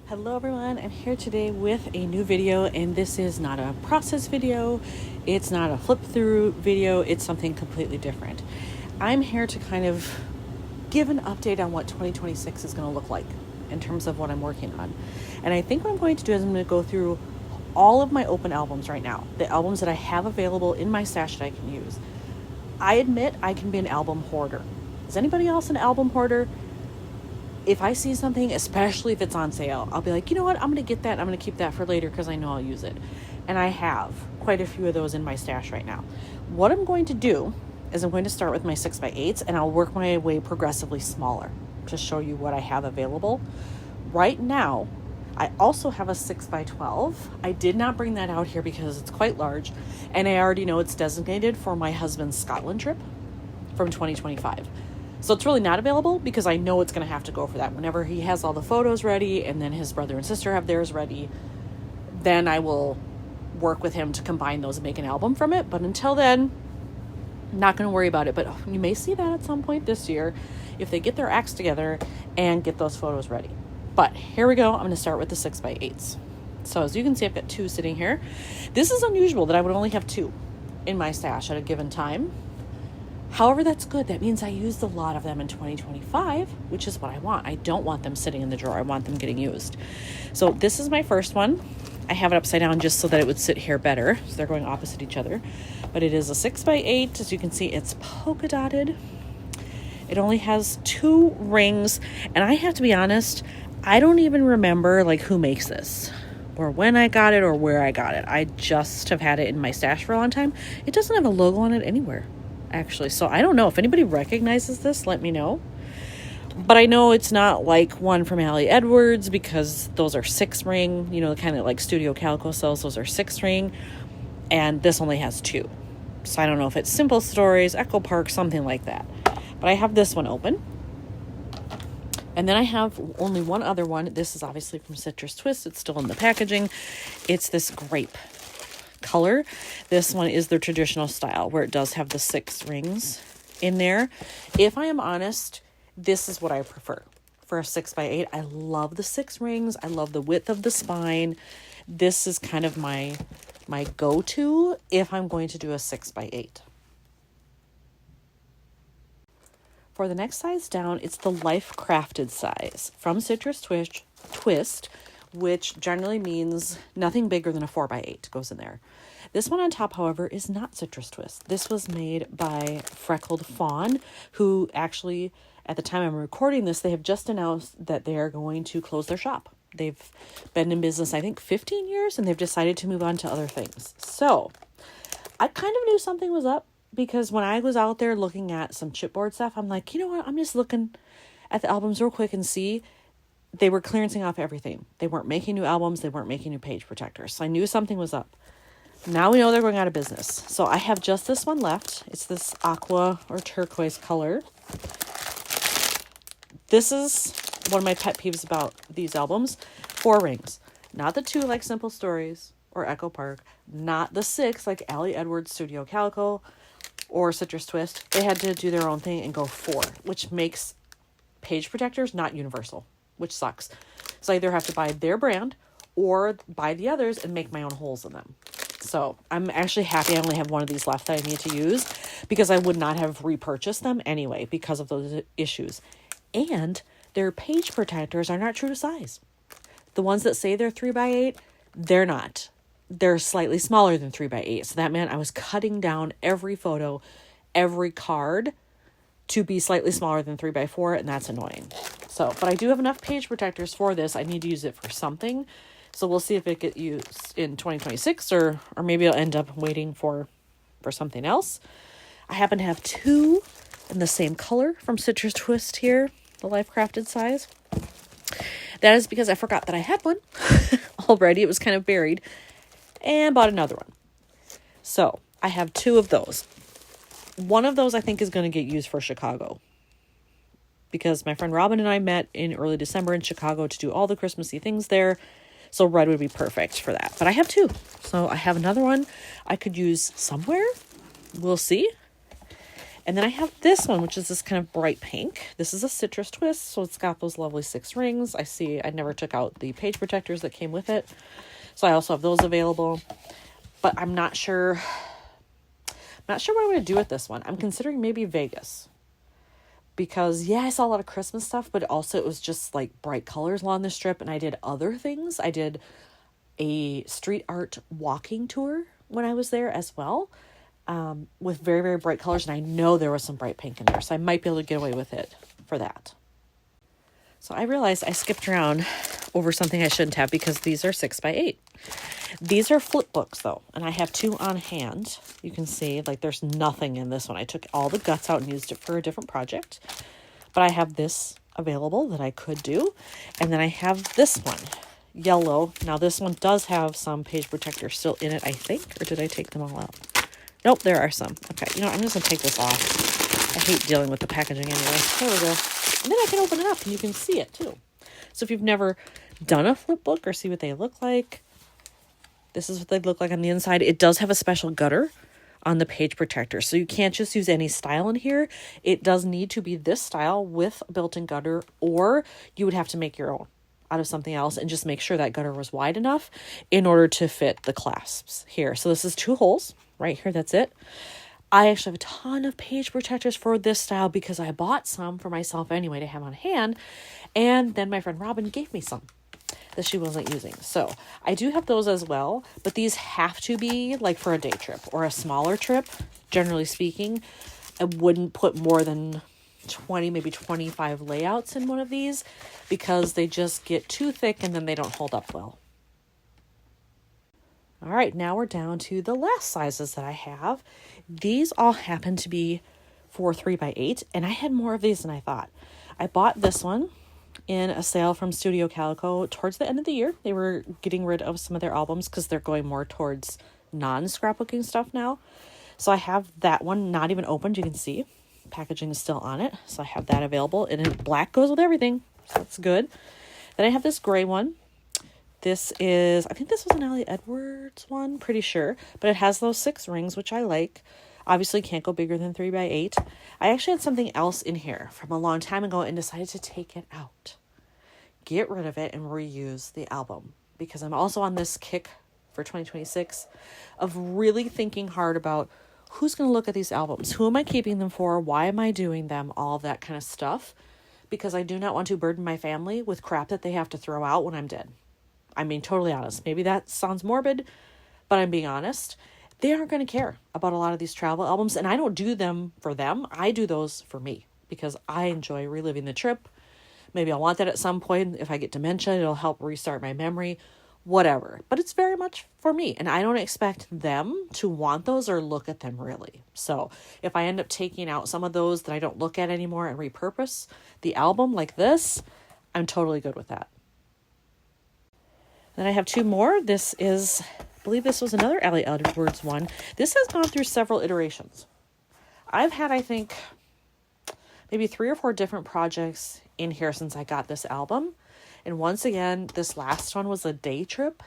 Hello everyone, I'm here today with a new video, and this is not a process video, it's not a flip through video, it's something completely different. I'm here to kind of give an update on what 2026 is going to look like in terms of what I'm working on. And I think what I'm going to do is I'm going to go through all of my open albums right now, the albums that I have available in my stash that I can use. I admit I can be an album hoarder. Is anybody else an album hoarder? If I see something, especially if it's on sale, I'll be like, you know what, I'm going to get that. I'm going to keep that for later because I know I'll use it. And I have quite a few of those in my stash right now. What I'm going to do is I'm going to start with my 6x8s, and I'll work my way progressively smaller to show you what I have available. Right now, I also have a 6x12. I did not bring that out here because it's quite large, and I already know it's designated for my husband's Scotland trip from 2025. So it's really not available because I know it's going to have to go for that. Whenever he has all the photos ready and then his brother and sister have theirs ready, then I will work with him to combine those and make an album from it. But until then, not going to worry about it. But you may see that at some point this year if they get their acts together and get those photos ready. But here we go. I'm going to start with the 6x8s. So as you can see, I've got two sitting here. This is unusual that I would only have two in my stash at a given time. However, that's good. That means I used a lot of them in 2025, which is what I want. I don't want them sitting in the drawer. I want them getting used. So this is my first one. I have it upside down just so that it would sit here better. So they're going opposite each other. But it is a 6x8. As you can see, it's polka dotted. It only has 2 rings. And I have to be honest, I don't even remember who makes this, or when I got it, or where I got it. I just have had it in my stash for a long time. It doesn't have a logo on it anywhere, actually. So I don't know if anybody recognizes this, let me know. But I know it's not like one from Ali Edwards because those are 6-ring, the kind of like Studio Calico sells, those are 6-ring, and this only has 2. So I don't know if it's Simple Stories, Echo Park, something like that. But I have this one open. And then I have only one other one. This is obviously from Citrus Twist. It's still in the packaging. It's this grape color. This one is the traditional style where it does have the 6 rings in there. If I am honest, this is what I prefer for a 6x8. I love the 6 rings. I love the width of the spine. This is kind of my go-to if I'm going to do a 6x8. For the next size down, it's the Life Crafted size from Citrus Twist, which generally means nothing bigger than a 4x8 goes in there. This one on top, however, is not Citrus Twist. This was made by Freckled Fawn, who actually, at the time I'm recording this, they have just announced that they are going to close their shop. They've been in business, I think, 15 years, and they've decided to move on to other things. So I kind of knew something was up because when I was out there looking at some chipboard stuff, I'm like, you know what? I'm just looking at the albums real quick and see. They were clearancing off everything. They weren't making new albums. They weren't making new page protectors. So I knew something was up. Now we know they're going out of business. So I have just this one left. It's this aqua or turquoise color. This is one of my pet peeves about these albums. 4 rings. Not the 2 like Simple Stories or Echo Park. Not the 6 like Ali Edwards, Studio Calico, or Citrus Twist. They had to do their own thing and go 4, which makes page protectors not universal, which sucks. So I either have to buy their brand or buy the others and make my own holes in them. So I'm actually happy I only have one of these left that I need to use because I would not have repurchased them anyway because of those issues. And their page protectors are not true to size. The ones that say they're 3x8, they're not. They're slightly smaller than 3x8. So that meant I was cutting down every photo, every card to be slightly smaller than 3x4, and that's annoying. So, but I do have enough page protectors for this. I need to use it for something. So we'll see if it gets used in 2026 or maybe I'll end up waiting for something else. I happen to have 2 in the same color from Citrus Twist here, the Life Crafted size. That is because I forgot that I had one already. It was kind of buried, and bought another one. So I have 2 of those. One of those I think is going to get used for Chicago because my friend Robin and I met in early December in Chicago to do all the Christmassy things there. So red would be perfect for that. But I have 2. So I have another one I could use somewhere. We'll see. And then I have this one, which is this kind of bright pink. This is a citrus twist, so it's got those lovely 6 rings. I never took out the page protectors that came with it, so I also have those available. But I'm not sure what I'm going to do with this one. I'm considering maybe Vegas. Because, yeah, I saw a lot of Christmas stuff, but also it was just like bright colors along the strip. And I did other things. I did a street art walking tour when I was there as well, with very, very bright colors. And I know there was some bright pink in there, so I might be able to get away with it for that. So I realized I skipped around over something I shouldn't have, because these are 6x8. These are flip books though, and I have 2 on hand. You can see like there's nothing in this one. I took all the guts out and used it for a different project, but I have this available that I could do. And then I have this one, yellow. Now this one does have some page protectors still in it, I think, or did I take them all out? Nope, there are some. Okay, I'm just gonna take this off. I hate dealing with the packaging anyway. There we go. And then I can open it up and you can see it too. So if you've never done a flip book or see what they look like, this is what they look like on the inside. It does have a special gutter on the page protector, so you can't just use any style in here. It does need to be this style with a built-in gutter, or you would have to make your own out of something else and just make sure that gutter was wide enough in order to fit the clasps here. So this is 2 holes right here. That's it. I actually have a ton of page protectors for this style because I bought some for myself anyway to have on hand, and then my friend Robin gave me some that she wasn't using. So I do have those as well, but these have to be like for a day trip or a smaller trip. Generally speaking, I wouldn't put more than 20, maybe 25 layouts in one of these, because they just get too thick and then they don't hold up well. All right, now we're down to the last sizes that I have. These all happen to be for 3x8, and I had more of these than I thought. I bought this one in a sale from Studio Calico towards the end of the year. They were getting rid of some of their albums because they're going more towards non-scrapbooking stuff now. So I have that one not even opened. You can see packaging is still on it. So I have that available, and black goes with everything. So that's good. Then I have this gray one. This is, I think this was an Allie Edwards one, pretty sure, but it has those 6 rings, which I like. Obviously can't go bigger than 3x8. I actually had something else in here from a long time ago and decided to take it out, get rid of it, and reuse the album, because I'm also on this kick for 2026 of really thinking hard about who's going to look at these albums, who am I keeping them for, why am I doing them, all that kind of stuff, because I do not want to burden my family with crap that they have to throw out when I'm dead. I mean, totally honest. Maybe that sounds morbid, but I'm being honest. They aren't going to care about a lot of these travel albums, and I don't do them for them. I do those for me because I enjoy reliving the trip. Maybe I'll want that at some point. If I get dementia, it'll help restart my memory, whatever. But it's very much for me, and I don't expect them to want those or look at them really. So if I end up taking out some of those that I don't look at anymore and repurpose the album like this, I'm totally good with that. Then I have 2 more. This is, I believe this was another Allie Edwards one. This has gone through several iterations. I've had, I think, maybe 3 or 4 different projects in here since I got this album. And once again, this last one was a day trip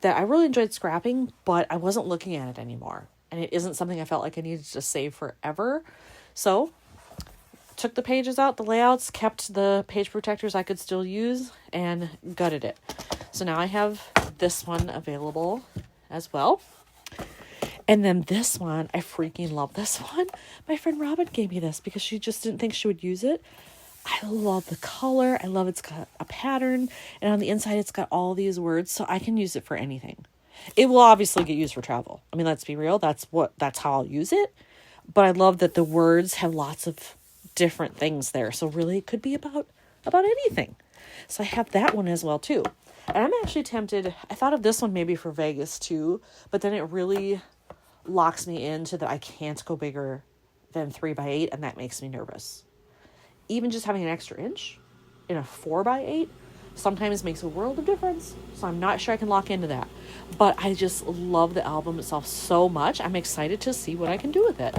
that I really enjoyed scrapping, but I wasn't looking at it anymore. And it isn't something I felt like I needed to save forever. So took the pages out, the layouts, kept the page protectors I could still use, and gutted it. So now I have this one available as well. And then this one, I freaking love this one. My friend Robin gave me this because she just didn't think she would use it. I love the color. I love it's got a pattern, and on the inside it's got all these words, so I can use it for anything. It will obviously get used for travel. I mean, let's be real. That's how I'll use it. But I love that the words have lots of different things there. So really it could be about anything. So I have that one as well too. And I'm actually tempted, I thought of this one maybe for Vegas too, but then it really locks me into that I can't go bigger than 3x8, and that makes me nervous. Even just having an extra inch in a 4x8 sometimes makes a world of difference. So I'm not sure I can lock into that. But I just love the album itself so much. I'm excited to see what I can do with it.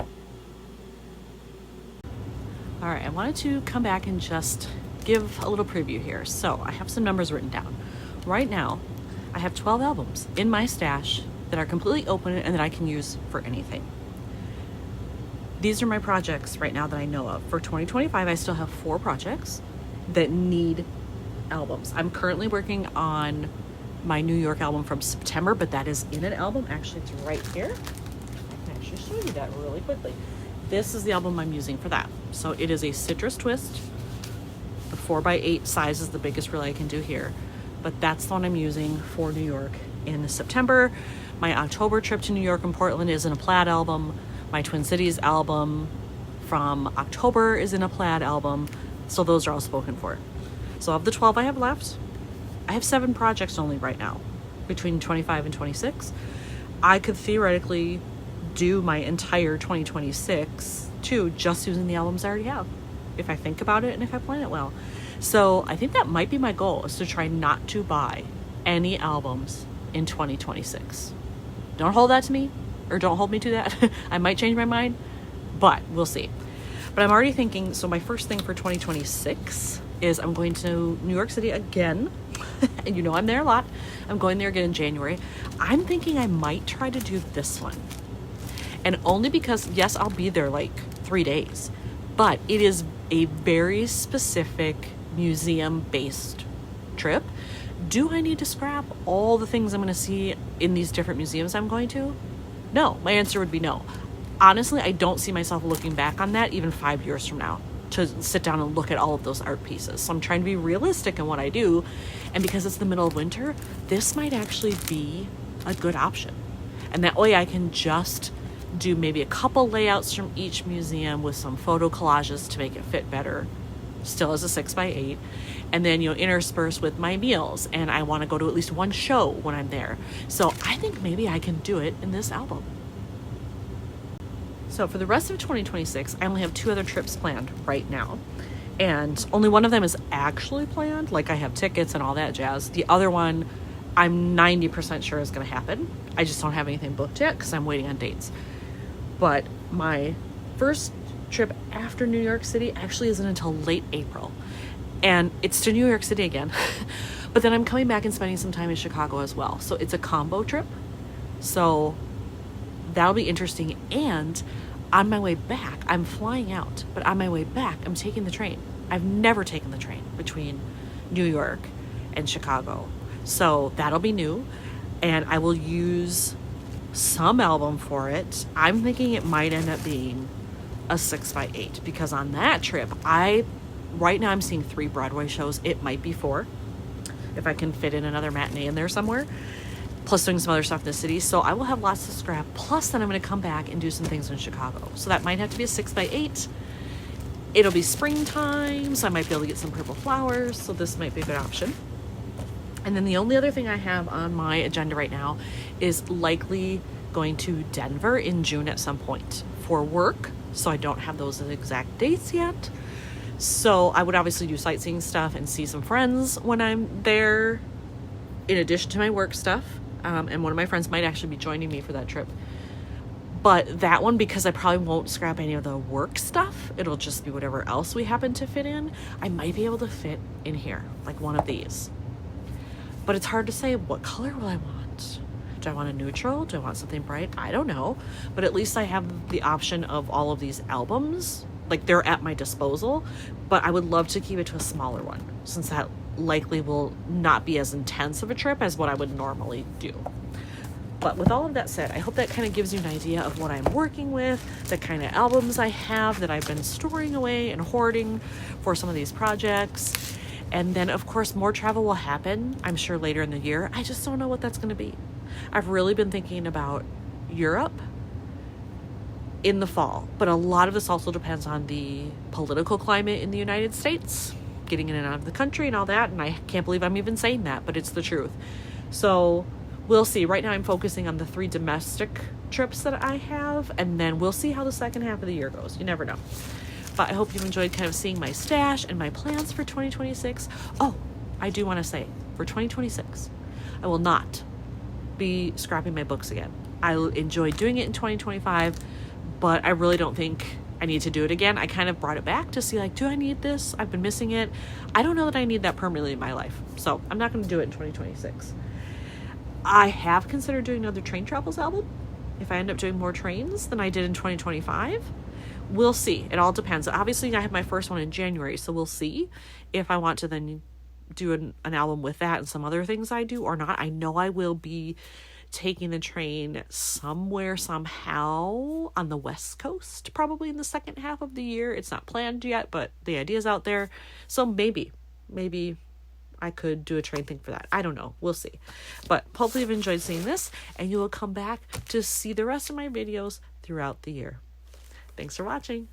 All right, I wanted to come back and just give a little preview here. So I have some numbers written down. Right now, I have 12 albums in my stash that are completely open and that I can use for anything. these are my projects right now that I know of. For 2025, I still have 4 projects that need albums. I'm currently working on my New York album from September, but that is in an album. Actually, it's right here. I can actually show you that really quickly. This is the album I'm using for that. So it is a Citrus Twist. The 4x8 size is the biggest reel I can do here. But that's the one I'm using for New York in September. My October trip to New York and Portland is in a plaid album. My Twin Cities album from October is in a plaid album. So those are all spoken for. So of the 12 I have left, I have 7 projects only right now between 25 and 26. I could theoretically do my entire 2026 too, just using the albums I already have, if I think about it and if I plan it well. So I think that might be my goal, is to try not to buy any albums in 2026. Don't hold that to me, or don't hold me to that. I might change my mind, but we'll see. But I'm already thinking, so my first thing for 2026 is I'm going to New York City again. And you know I'm there a lot. I'm going there again in January. I'm thinking I might try to do this one. And only because, yes, I'll be there like 3 days, but it is a very specific museum-based trip. Do I need to scrap all the things I'm going to see in these different museums I'm going to? No, my answer would be no. Honestly, I don't see myself looking back on that even 5 years from now to sit down and look at all of those art pieces. So I'm trying to be realistic in what I do. And because it's the middle of winter, this might actually be a good option. And that way I can just do maybe a couple layouts from each museum with some photo collages to make it fit better, still as a 6x8, and then, intersperse with my meals. And I want to go to at least one show when I'm there. So I think maybe I can do it in this album. So for the rest of 2026, I only have 2 other trips planned right now. And only one of them is actually planned. Like, I have tickets and all that jazz. The other one, I'm 90% sure is going to happen. I just don't have anything booked yet because I'm waiting on dates. But my first trip after New York City actually isn't until late April. And it's to New York City again. But then I'm coming back and spending some time in Chicago as well. So it's a combo trip. So that'll be interesting. And on my way back, I'm flying out. But on my way back, I'm taking the train. I've never taken the train between New York and Chicago. So that'll be new. And I will use some album for it. I'm thinking it might end up being a 6x8 because on that trip, right now I'm seeing 3 Broadway shows. It might be 4 if I can fit in another matinee in there somewhere, plus doing some other stuff in the city. So I will have lots to scrap. Plus then I'm going to come back and do some things in Chicago. So that might have to be a 6x8. It'll be springtime, so I might be able to get some purple flowers. So this might be a good option. And then the only other thing I have on my agenda right now is likely going to Denver in June at some point for work. So I don't have those exact dates yet. So I would obviously do sightseeing stuff and see some friends when I'm there, in addition to my work stuff. And one of my friends might actually be joining me for that trip. But that one, because I probably won't scrap any of the work stuff, it'll just be whatever else we happen to fit in, I might be able to fit in here, like one of these. But it's hard to say, what color will I want? Do I want a neutral? Do I want something bright? I don't know. But at least I have the option of all of these albums. Like, they're at my disposal. But I would love to keep it to a smaller one, since that likely will not be as intense of a trip as what I would normally do. But with all of that said, I hope that kind of gives you an idea of what I'm working with, the kind of albums I have that I've been storing away and hoarding for some of these projects. And then, of course, more travel will happen, I'm sure, later in the year. I just don't know what that's going to be. I've really been thinking about Europe in the fall, but a lot of this also depends on the political climate in the United States, getting in and out of the country and all that. And I can't believe I'm even saying that, but it's the truth. So we'll see. Right now I'm focusing on the 3 domestic trips that I have, and then we'll see how the second half of the year goes. You never know. But I hope you enjoyed kind of seeing my stash and my plans for 2026. Oh, I do want to say, for 2026, I will not be scrapping my books again. I enjoyed doing it in 2025, but I really don't think I need to do it again. I kind of brought it back to see, like, do I need this? I've been missing it. I don't know that I need that permanently in my life. So I'm not going to do it in 2026. I have considered doing another train travels album if I end up doing more trains than I did in 2025. we'll see. It all depends. Obviously, I have my first one in January, so we'll see if I want to then do an album with that and some other things I do or not. I know I will be taking the train somewhere, somehow on the West Coast, probably in the second half of the year. It's not planned yet, but the idea's out there. So maybe I could do a train thing for that. I don't know. We'll see. But hopefully you've enjoyed seeing this, and you will come back to see the rest of my videos throughout the year. Thanks for watching.